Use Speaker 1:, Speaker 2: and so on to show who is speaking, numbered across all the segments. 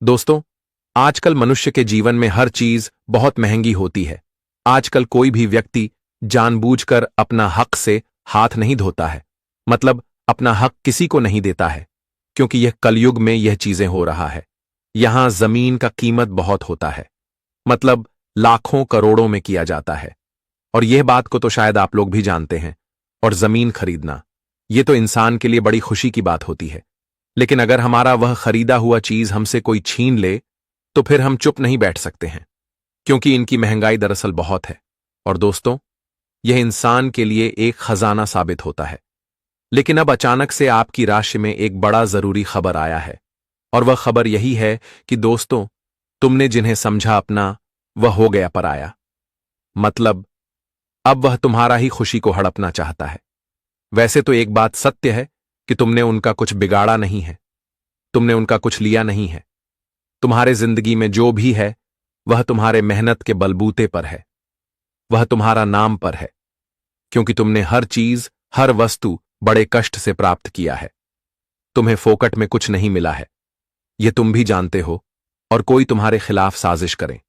Speaker 1: दोस्तों, आजकल मनुष्य के जीवन में हर चीज बहुत महंगी होती है। आजकल कोई भी व्यक्ति जानबूझकर अपना हक से हाथ नहीं धोता है, मतलब अपना हक किसी को नहीं देता है, क्योंकि यह कलयुग में यह चीजें हो रहा है। यहां जमीन का कीमत बहुत होता है, मतलब लाखों करोड़ों में किया जाता है। और यह बात को तो शायद आप लोग भी जानते हैं। और जमीन खरीदना, यह तो इंसान के लिए बड़ी खुशी की बात होती है। लेकिन अगर हमारा वह खरीदा हुआ चीज हमसे कोई छीन ले, तो फिर हम चुप नहीं बैठ सकते हैं, क्योंकि इनकी महंगाई दरअसल बहुत है। और दोस्तों, यह इंसान के लिए एक खजाना साबित होता है। लेकिन अब अचानक से आपकी राशि में एक बड़ा जरूरी खबर आया है। और वह खबर यही है कि दोस्तों, तुमने जिन्हें समझा अपना, वह हो गया पराया। मतलब अब वह तुम्हारा ही खुशी को हड़पना चाहता है। वैसे तो एक बात सत्य है कि तुमने उनका कुछ बिगाड़ा नहीं है, तुमने उनका कुछ लिया नहीं है। तुम्हारे जिंदगी में जो भी है, वह तुम्हारे मेहनत के बलबूते पर है, वह तुम्हारा नाम पर है, क्योंकि तुमने हर चीज, हर वस्तु बड़े कष्ट से प्राप्त किया है। तुम्हें फोकट में कुछ नहीं मिला है, यह तुम भी जानते हो। और कोई तुम्हारे खिलाफ साजिश करे,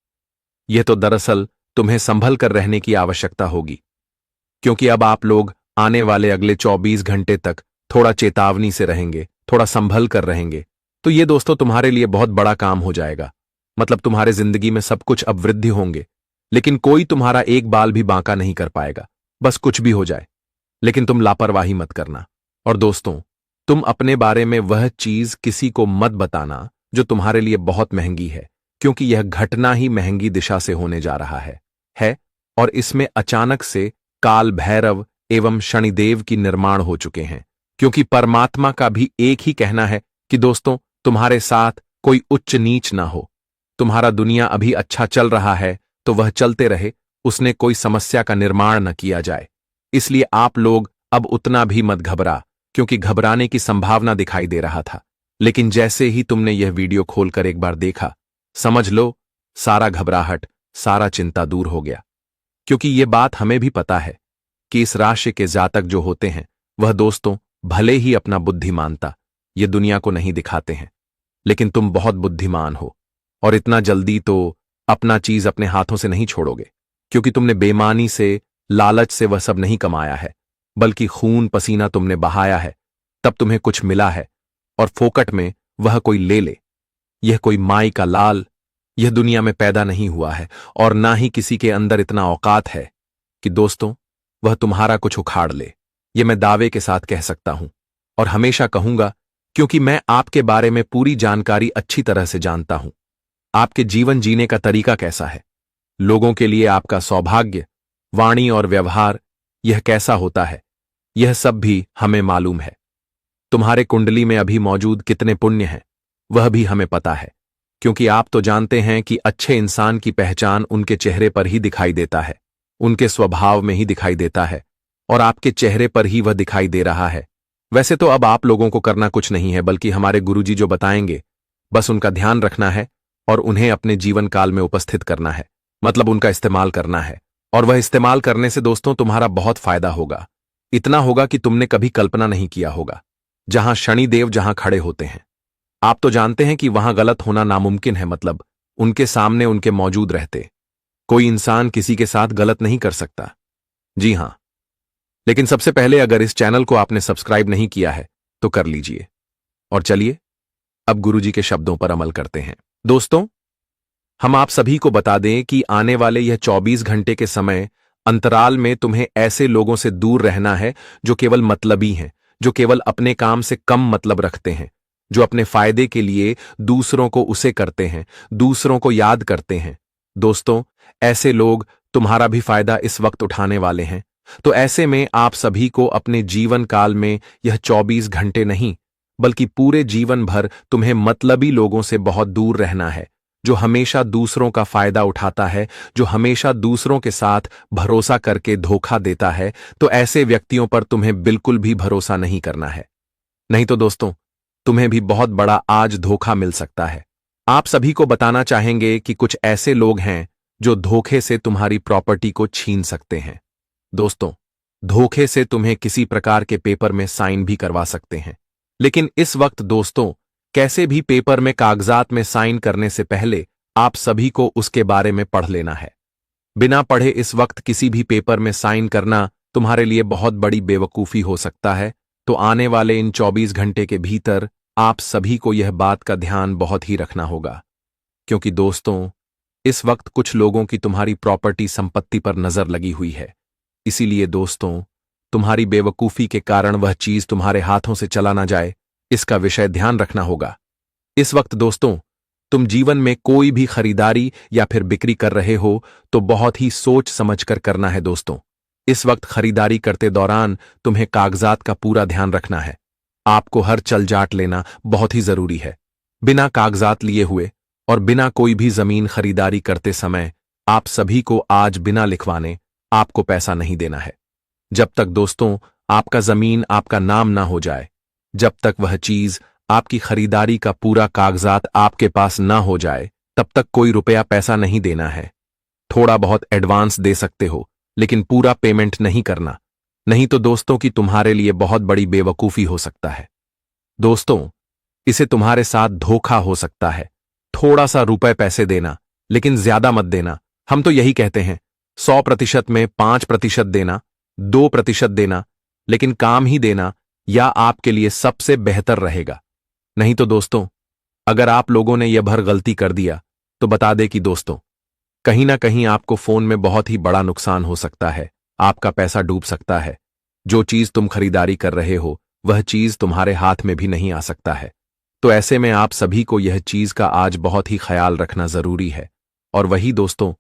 Speaker 1: यह तो दरअसल तुम्हें संभल कर रहने की आवश्यकता होगी, क्योंकि अब आप लोग आने वाले अगले 24 घंटे तक थोड़ा चेतावनी से रहेंगे, थोड़ा संभल कर रहेंगे। तो ये दोस्तों तुम्हारे लिए बहुत बड़ा काम हो जाएगा। मतलब तुम्हारे जिंदगी में सब कुछ अब वृद्धि होंगे, लेकिन कोई तुम्हारा एक बाल भी बांका नहीं कर पाएगा। बस कुछ भी हो जाए, लेकिन तुम लापरवाही मत करना। और दोस्तों, तुम अपने बारे में वह चीज किसी को मत बताना जो तुम्हारे लिए बहुत महंगी है, क्योंकि यह घटना ही महंगी दिशा से होने जा रहा है। और इसमें अचानक से काल भैरव एवं शनिदेव की निर्माण हो चुके हैं, क्योंकि परमात्मा का भी एक ही कहना है कि दोस्तों, तुम्हारे साथ कोई उच्च नीच ना हो। तुम्हारा दुनिया अभी अच्छा चल रहा है तो वह चलते रहे, उसने कोई समस्या का निर्माण न किया जाए। इसलिए आप लोग अब उतना भी मत घबरा, क्योंकि घबराने की संभावना दिखाई दे रहा था। लेकिन जैसे ही तुमने यह वीडियो खोलकर एक बार देखा, समझ लो सारा घबराहट, सारा चिंता दूर हो गया। क्योंकि यह बात हमें भी पता है कि इस राशि के जातक जो होते हैं, वह दोस्तों भले ही अपना बुद्धिमानता ये दुनिया को नहीं दिखाते हैं, लेकिन तुम बहुत बुद्धिमान हो। और इतना जल्दी तो अपना चीज अपने हाथों से नहीं छोड़ोगे, क्योंकि तुमने बेईमानी से, लालच से वह सब नहीं कमाया है, बल्कि खून पसीना तुमने बहाया है, तब तुम्हें कुछ मिला है। और फोकट में वह कोई ले ले, यह कोई माई का लाल यह दुनिया में पैदा नहीं हुआ है, और ना ही किसी के अंदर इतना औकात है कि दोस्तों वह तुम्हारा कुछ उखाड़ ले। यह मैं दावे के साथ कह सकता हूं, और हमेशा कहूंगा, क्योंकि मैं आपके बारे में पूरी जानकारी अच्छी तरह से जानता हूं। आपके जीवन जीने का तरीका कैसा है, लोगों के लिए आपका सौभाग्य, वाणी और व्यवहार यह कैसा होता है, यह सब भी हमें मालूम है। तुम्हारे कुंडली में अभी मौजूद कितने पुण्य हैं, वह भी हमें पता है, क्योंकि आप तो जानते हैं कि अच्छे इंसान की पहचान उनके चेहरे पर ही दिखाई देता है, उनके स्वभाव में ही दिखाई देता है, और आपके चेहरे पर ही वह दिखाई दे रहा है। वैसे तो अब आप लोगों को करना कुछ नहीं है, बल्कि हमारे गुरुजी जो बताएंगे, बस उनका ध्यान रखना है और उन्हें अपने जीवन काल में उपस्थित करना है, मतलब उनका इस्तेमाल करना है। और वह इस्तेमाल करने से दोस्तों तुम्हारा बहुत फायदा होगा। इतना होगा कि तुमने कभी कल्पना नहीं किया होगा। जहां शनिदेव जहां खड़े होते हैं, आप तो जानते हैं कि वहां गलत होना नामुमकिन है, मतलब उनके सामने उनके मौजूद रहते कोई इंसान किसी के साथ गलत नहीं कर सकता। जी हां, लेकिन सबसे पहले अगर इस चैनल को आपने सब्सक्राइब नहीं किया है तो कर लीजिए। और चलिए अब गुरुजी के शब्दों पर अमल करते हैं। दोस्तों, हम आप सभी को बता दें कि आने वाले यह 24 घंटे के समय अंतराल में तुम्हें ऐसे लोगों से दूर रहना है जो केवल मतलबी हैं, जो केवल अपने काम से कम मतलब रखते हैं, जो अपने फायदे के लिए दूसरों को उसे करते हैं, दूसरों को याद करते हैं। दोस्तों, ऐसे लोग तुम्हारा भी फायदा इस वक्त उठाने वाले हैं। तो ऐसे में आप सभी को अपने जीवन काल में यह 24 घंटे नहीं, बल्कि पूरे जीवन भर तुम्हें मतलबी लोगों से बहुत दूर रहना है, जो हमेशा दूसरों का फायदा उठाता है, जो हमेशा दूसरों के साथ भरोसा करके धोखा देता है। तो ऐसे व्यक्तियों पर तुम्हें बिल्कुल भी भरोसा नहीं करना है, नहीं तो दोस्तों तुम्हें भी बहुत बड़ा आज धोखा मिल सकता है। आप सभी को बताना चाहेंगे कि कुछ ऐसे लोग हैं जो धोखे से तुम्हारी प्रॉपर्टी को छीन सकते हैं। दोस्तों, धोखे से तुम्हें किसी प्रकार के पेपर में साइन भी करवा सकते हैं। लेकिन इस वक्त दोस्तों कैसे भी पेपर में कागजात में साइन करने से पहले आप सभी को उसके बारे में पढ़ लेना है। बिना पढ़े इस वक्त किसी भी पेपर में साइन करना तुम्हारे लिए बहुत बड़ी बेवकूफ़ी हो सकता है। तो आने वाले इन 24 घंटे के भीतर आप सभी को यह बात का ध्यान बहुत ही रखना होगा, क्योंकि दोस्तों इस वक्त कुछ लोगों की तुम्हारी प्रॉपर्टी संपत्ति पर नजर लगी हुई है। इसीलिए दोस्तों तुम्हारी बेवकूफ़ी के कारण वह चीज तुम्हारे हाथों से चला ना जाए, इसका विषय ध्यान रखना होगा। इस वक्त दोस्तों तुम जीवन में कोई भी खरीदारी या फिर बिक्री कर रहे हो तो बहुत ही सोच समझकर करना है दोस्तों। इस वक्त खरीदारी करते दौरान तुम्हें कागजात का पूरा ध्यान रखना है। आपको हर चल जाट लेना बहुत ही जरूरी है। बिना कागजात लिए हुए और बिना कोई भी जमीन खरीदारी करते समय आप सभी को आज बिना लिखवाने आपको पैसा नहीं देना है। जब तक दोस्तों आपका जमीन आपका नाम ना हो जाए, जब तक वह चीज आपकी खरीदारी का पूरा कागजात आपके पास ना हो जाए, तब तक कोई रुपया पैसा नहीं देना है। थोड़ा बहुत एडवांस दे सकते हो लेकिन पूरा पेमेंट नहीं करना, नहीं तो दोस्तों की तुम्हारे लिए बहुत बड़ी बेवकूफी हो सकता है। दोस्तों इसे तुम्हारे साथ धोखा हो सकता है। थोड़ा सा रुपए पैसे देना लेकिन ज्यादा मत देना। हम तो यही कहते हैं 100% में 5% देना, 2% देना, लेकिन काम ही देना या आपके लिए सबसे बेहतर रहेगा। नहीं तो दोस्तों अगर आप लोगों ने यह भर गलती कर दिया तो बता दे कि दोस्तों कहीं ना कहीं आपको फोन में बहुत ही बड़ा नुकसान हो सकता है, आपका पैसा डूब सकता है। जो चीज तुम खरीदारी कर रहे हो वह चीज तुम्हारे हाथ में भी नहीं आ सकता है। तो ऐसे में आप सभी को यह चीज का आज बहुत ही ख्याल रखना जरूरी है। और वही दोस्तों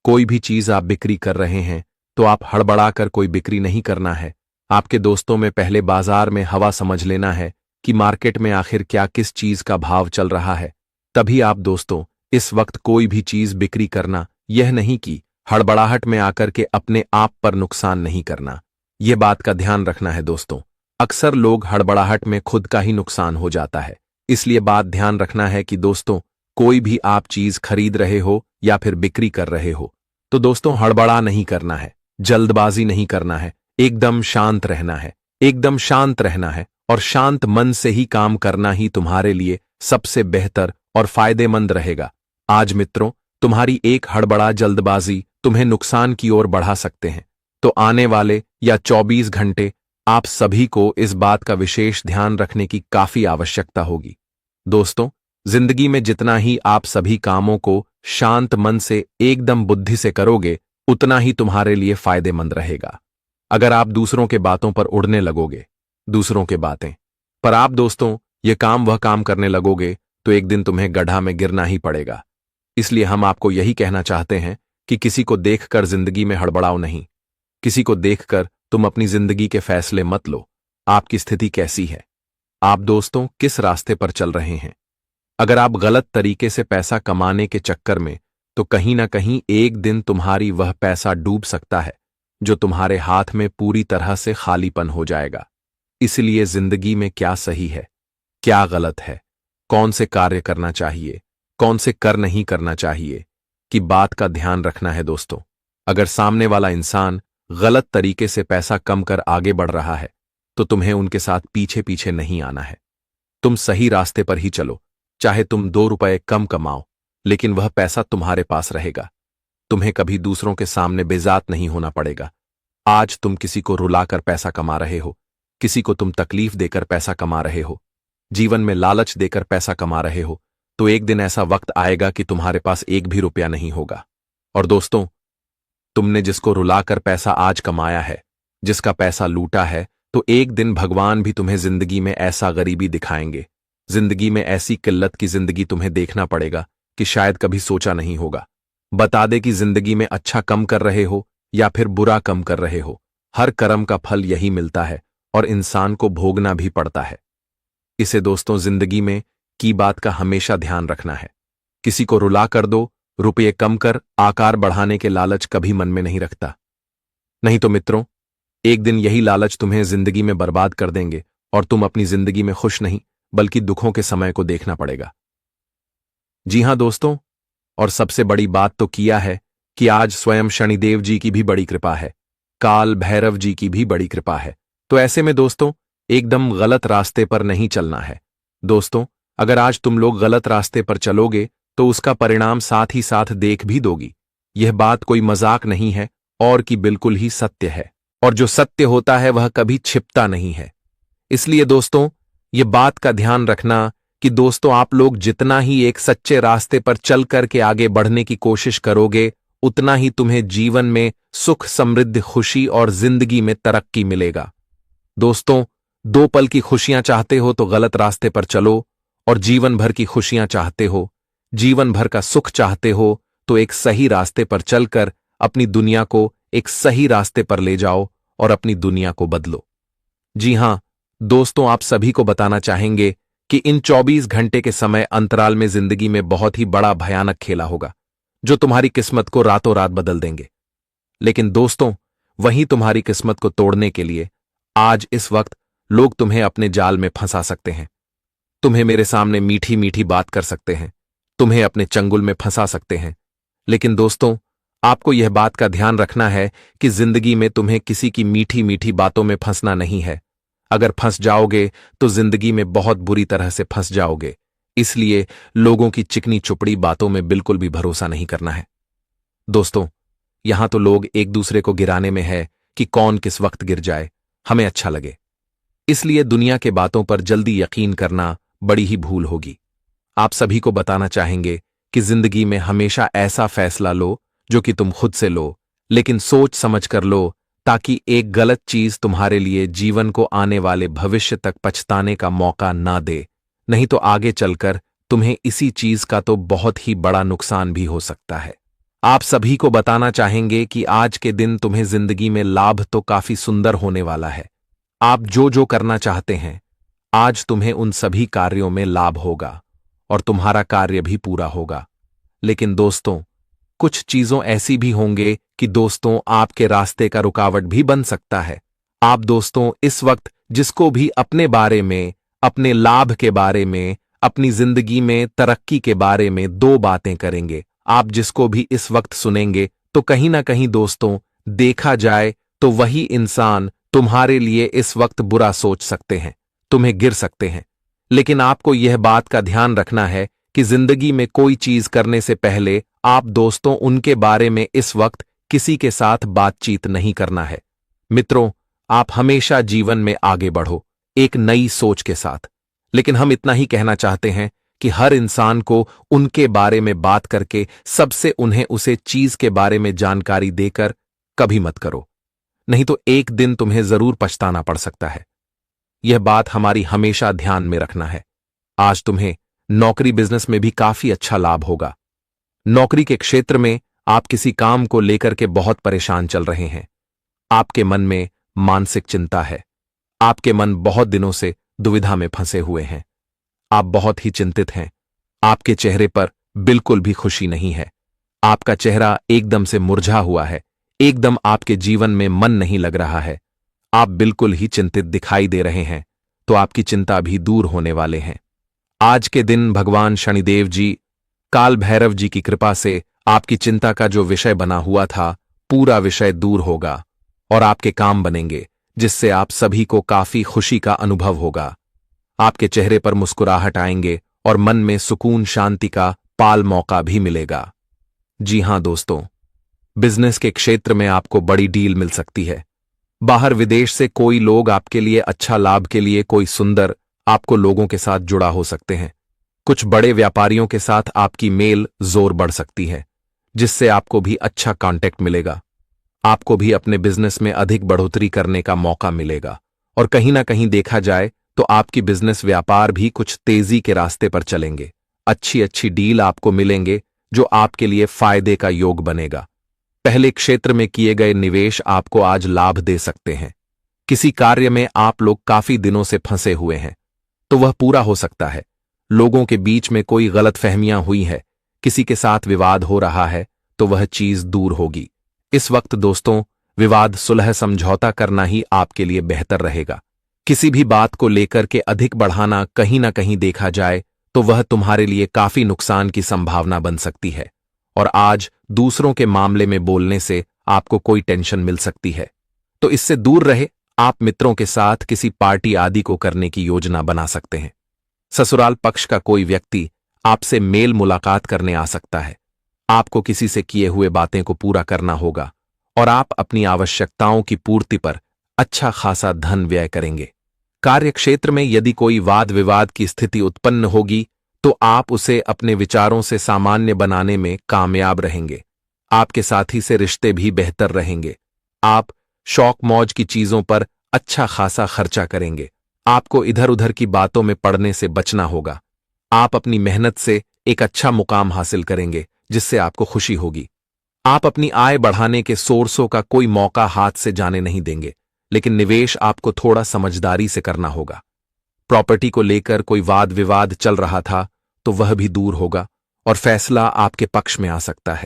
Speaker 1: कोई भी चीज आप बिक्री कर रहे हैं तो आप हड़बड़ाकर कोई बिक्री नहीं करना है। आपके दोस्तों में पहले बाजार में हवा समझ लेना है कि मार्केट में आखिर क्या किस चीज का भाव चल रहा है। तभी आप दोस्तों इस वक्त कोई भी चीज बिक्री करना, यह नहीं कि हड़बड़ाहट में आकर के अपने आप पर नुकसान नहीं करना। यह बात का ध्यान रखना है दोस्तों। अक्सर लोग हड़बड़ाहट में खुद का ही नुकसान हो जाता है। इसलिए बात ध्यान रखना है कि दोस्तों कोई भी आप चीज खरीद रहे हो या फिर बिक्री कर रहे हो तो दोस्तों हड़बड़ा नहीं करना है, जल्दबाजी नहीं करना है, एकदम शांत रहना है, एकदम शांत रहना है और शांत मन से ही काम करना ही तुम्हारे लिए सबसे बेहतर और फायदेमंद रहेगा। आज मित्रों तुम्हारी एक हड़बड़ा जल्दबाजी तुम्हें नुकसान की ओर बढ़ा सकते हैं। तो आने वाले या 24 घंटे आप सभी को इस बात का विशेष ध्यान रखने की काफी आवश्यकता होगी। दोस्तों जिंदगी में जितना ही आप सभी कामों को शांत मन से एकदम बुद्धि से करोगे उतना ही तुम्हारे लिए फायदेमंद रहेगा। अगर आप दूसरों के बातों पर उड़ने लगोगे, दूसरों के बातें पर आप दोस्तों ये काम वह काम करने लगोगे तो एक दिन तुम्हें गड्ढा में गिरना ही पड़ेगा। इसलिए हम आपको यही कहना चाहते हैं कि किसी को देखकर जिंदगी में हड़बड़ाओ नहीं। किसी को देखकर तुम अपनी जिंदगी के फैसले मत लो। आपकी स्थिति कैसी है, आप दोस्तों किस रास्ते पर चल रहे हैं। अगर आप गलत तरीके से पैसा कमाने के चक्कर में तो कहीं ना कहीं एक दिन तुम्हारी वह पैसा डूब सकता है जो तुम्हारे हाथ में पूरी तरह से खालीपन हो जाएगा। इसलिए जिंदगी में क्या सही है, क्या गलत है, कौन से कार्य करना चाहिए, कौन से कर नहीं करना चाहिए कि बात का ध्यान रखना है दोस्तों। अगर सामने वाला इंसान गलत तरीके से पैसा कम कर आगे बढ़ रहा है तो तुम्हें उनके साथ पीछे पीछे नहीं आना है। तुम सही रास्ते पर ही चलो, चाहे तुम 2 रुपए कम कमाओ लेकिन वह पैसा तुम्हारे पास रहेगा। तुम्हें कभी दूसरों के सामने बेजात नहीं होना पड़ेगा। आज तुम किसी को रुलाकर पैसा कमा रहे हो, किसी को तुम तकलीफ देकर पैसा कमा रहे हो, जीवन में लालच देकर पैसा कमा रहे हो, तो एक दिन ऐसा वक्त आएगा कि तुम्हारे पास एक भी रुपया नहीं होगा। और दोस्तों तुमने जिसको रुलाकर पैसा आज कमाया है, जिसका पैसा लूटा है, तो एक दिन भगवान भी तुम्हें जिंदगी में ऐसा गरीबी दिखाएंगे, जिंदगी में ऐसी किल्लत की जिंदगी तुम्हें देखना पड़ेगा कि शायद कभी सोचा नहीं होगा। बता दे कि जिंदगी में अच्छा कम कर रहे हो या फिर बुरा कम कर रहे हो, हर कर्म का फल यही मिलता है और इंसान को भोगना भी पड़ता है। इसे दोस्तों जिंदगी में की बात का हमेशा ध्यान रखना है। किसी को रुला कर दो, रुपये कम कर आकार बढ़ाने के लालच कभी मन में नहीं रखता। नहीं तो मित्रों एक दिन यही लालच तुम्हें जिंदगी में बर्बाद कर देंगे और तुम अपनी जिंदगी में खुश नहीं बल्कि दुखों के समय को देखना पड़ेगा। जी हां दोस्तों, और सबसे बड़ी बात तो किया है कि आज स्वयं शनिदेव जी की भी बड़ी कृपा है, काल भैरव जी की भी बड़ी कृपा है। तो ऐसे में दोस्तों एकदम गलत रास्ते पर नहीं चलना है। दोस्तों अगर आज तुम लोग गलत रास्ते पर चलोगे तो उसका परिणाम साथ ही साथ देख भी दोगी। यह बात कोई मजाक नहीं है और कि बिल्कुल ही सत्य है। और जो सत्य होता है वह कभी छिपता नहीं है। इसलिए दोस्तों, ये बात का ध्यान रखना कि दोस्तों आप लोग जितना ही एक सच्चे रास्ते पर चल करके आगे बढ़ने की कोशिश करोगे, उतना ही तुम्हें जीवन में सुख, समृद्धि, खुशी और जिंदगी में तरक्की मिलेगा। दोस्तों, 2 पल की खुशियां चाहते हो तो गलत रास्ते पर चलो, और जीवन भर की खुशियां चाहते हो, जीवन भर का सुख चाहते हो तो एक सही रास्ते पर चलकर अपनी दुनिया को एक सही रास्ते पर ले जाओ और अपनी दुनिया को बदलो। जी हां दोस्तों, आप सभी को बताना चाहेंगे कि इन 24 घंटे के समय अंतराल में जिंदगी में बहुत ही बड़ा भयानक खेला होगा, जो तुम्हारी किस्मत को रातों रात बदल देंगे। लेकिन दोस्तों, वहीं तुम्हारी किस्मत को तोड़ने के लिए आज इस वक्त लोग तुम्हें अपने जाल में फंसा सकते हैं। तुम्हें मेरे सामने मीठी मीठी बात कर सकते हैं, तुम्हें अपने चंगुल में फंसा सकते हैं। लेकिन दोस्तों, आपको यह बात का ध्यान रखना है कि जिंदगी में तुम्हें किसी की मीठी मीठी बातों में फंसना नहीं है। अगर फंस जाओगे तो जिंदगी में बहुत बुरी तरह से फंस जाओगे। इसलिए लोगों की चिकनी चुपड़ी बातों में बिल्कुल भी भरोसा नहीं करना है। दोस्तों, यहां तो लोग एक दूसरे को गिराने में है कि कौन किस वक्त गिर जाए, हमें अच्छा लगे। इसलिए दुनिया के बातों पर जल्दी यकीन करना बड़ी ही भूल होगी। आप सभी को बताना चाहेंगे कि जिंदगी में हमेशा ऐसा फैसला लो जो कि तुम खुद से लो, लेकिन सोच समझ कर लो, ताकि एक गलत चीज तुम्हारे लिए जीवन को आने वाले भविष्य तक पछताने का मौका ना दे। नहीं तो आगे चलकर तुम्हें इसी चीज का तो बहुत ही बड़ा नुकसान भी हो सकता है। आप सभी को बताना चाहेंगे कि आज के दिन तुम्हें जिंदगी में लाभ तो काफी सुंदर होने वाला है। आप जो जो करना चाहते हैं, आज तुम्हें उन सभी कार्यों में लाभ होगा और तुम्हारा कार्य भी पूरा होगा। लेकिन दोस्तों, कुछ चीजों ऐसी भी होंगे कि दोस्तों आपके रास्ते का रुकावट भी बन सकता है। आप दोस्तों इस वक्त जिसको भी अपने बारे में, अपने लाभ के बारे में, अपनी जिंदगी में तरक्की के बारे में 2 बातें करेंगे, आप जिसको भी इस वक्त सुनेंगे तो कहीं ना कहीं दोस्तों देखा जाए तो वही इंसान तुम्हारे लिए इस वक्त बुरा सोच सकते हैं, तुम्हें गिर सकते हैं। लेकिन आपको यह बात का ध्यान रखना है कि जिंदगी में कोई चीज करने से पहले आप दोस्तों उनके बारे में इस वक्त किसी के साथ बातचीत नहीं करना है। मित्रों, आप हमेशा जीवन में आगे बढ़ो एक नई सोच के साथ। लेकिन हम इतना ही कहना चाहते हैं कि हर इंसान को उनके बारे में बात करके सबसे उन्हें उसे चीज के बारे में जानकारी देकर कभी मत करो, नहीं तो एक दिन तुम्हें जरूर पछताना पड़ सकता है। यह बात हमारी हमेशा ध्यान में रखना है। आज तुम्हें नौकरी बिजनेस में भी काफी अच्छा लाभ होगा। नौकरी के क्षेत्र में आप किसी काम को लेकर के बहुत परेशान चल रहे हैं। आपके मन में मानसिक चिंता है, आपके मन बहुत दिनों से दुविधा में फंसे हुए हैं, आप बहुत ही चिंतित हैं। आपके चेहरे पर बिल्कुल भी खुशी नहीं है, आपका चेहरा एकदम से मुरझा हुआ है, एकदम आपके जीवन में मन नहीं लग रहा है, आप बिल्कुल ही चिंतित दिखाई दे रहे हैं। तो आपकी चिंता भी दूर होने वाले हैं। आज के दिन भगवान शनिदेव जी, काल भैरव जी की कृपा से आपकी चिंता का जो विषय बना हुआ था, पूरा विषय दूर होगा और आपके काम बनेंगे, जिससे आप सभी को काफी खुशी का अनुभव होगा। आपके चेहरे पर मुस्कुराहट आएंगे और मन में सुकून, शांति का पाल मौका भी मिलेगा। जी हां दोस्तों, बिजनेस के क्षेत्र में आपको बड़ी डील मिल सकती है। बाहर विदेश से कोई लोग आपके लिए अच्छा लाभ के लिए कोई सुंदर आपको लोगों के साथ जुड़ा हो सकते हैं। कुछ बड़े व्यापारियों के साथ आपकी मेल जोर बढ़ सकती है, जिससे आपको भी अच्छा कांटेक्ट मिलेगा। आपको भी अपने बिजनेस में अधिक बढ़ोतरी करने का मौका मिलेगा और कहीं ना कहीं देखा जाए तो आपकी बिजनेस व्यापार भी कुछ तेजी के रास्ते पर चलेंगे। अच्छी अच्छी डील आपको मिलेंगे जो आपके लिए फायदे का योग बनेगा। पहले क्षेत्र में किए गए निवेश आपको आज लाभ दे सकते हैं। किसी कार्य में आप लोग काफी दिनों से फंसे हुए हैं तो वह पूरा हो सकता है। लोगों के बीच में कोई गलतफहमियां हुई है, किसी के साथ विवाद हो रहा है तो वह चीज दूर होगी। इस वक्त दोस्तों विवाद सुलह समझौता करना ही आपके लिए बेहतर रहेगा। किसी भी बात को लेकर के अधिक बढ़ाना कहीं ना कहीं देखा जाए तो वह तुम्हारे लिए काफी नुकसान की संभावना बन सकती है और आज दूसरों के मामले में बोलने से आपको कोई टेंशन मिल सकती है, तो इससे दूर रहे। आप मित्रों के साथ किसी पार्टी आदि को करने की योजना बना सकते हैं। ससुराल पक्ष का कोई व्यक्ति आपसे मेल मुलाकात करने आ सकता है। आपको किसी से किए हुए बातें को पूरा करना होगा और आप अपनी आवश्यकताओं की पूर्ति पर अच्छा खासा धन व्यय करेंगे। कार्यक्षेत्र में यदि कोई वाद विवाद की स्थिति उत्पन्न होगी तो आप उसे अपने विचारों से सामान्य बनाने में कामयाब रहेंगे। आपके साथी से रिश्ते भी बेहतर रहेंगे। आप शौक मौज की चीजों पर अच्छा खासा खर्चा करेंगे। आपको इधर उधर की बातों में पड़ने से बचना होगा। आप अपनी मेहनत से एक अच्छा मुकाम हासिल करेंगे जिससे आपको खुशी होगी। आप अपनी आय बढ़ाने के सोर्सों का कोई मौका हाथ से जाने नहीं देंगे, लेकिन निवेश आपको थोड़ा समझदारी से करना होगा। प्रॉपर्टी को लेकर कोई वाद विवाद चल रहा था तो वह भी दूर होगा और फैसला आपके पक्ष में आ सकता है।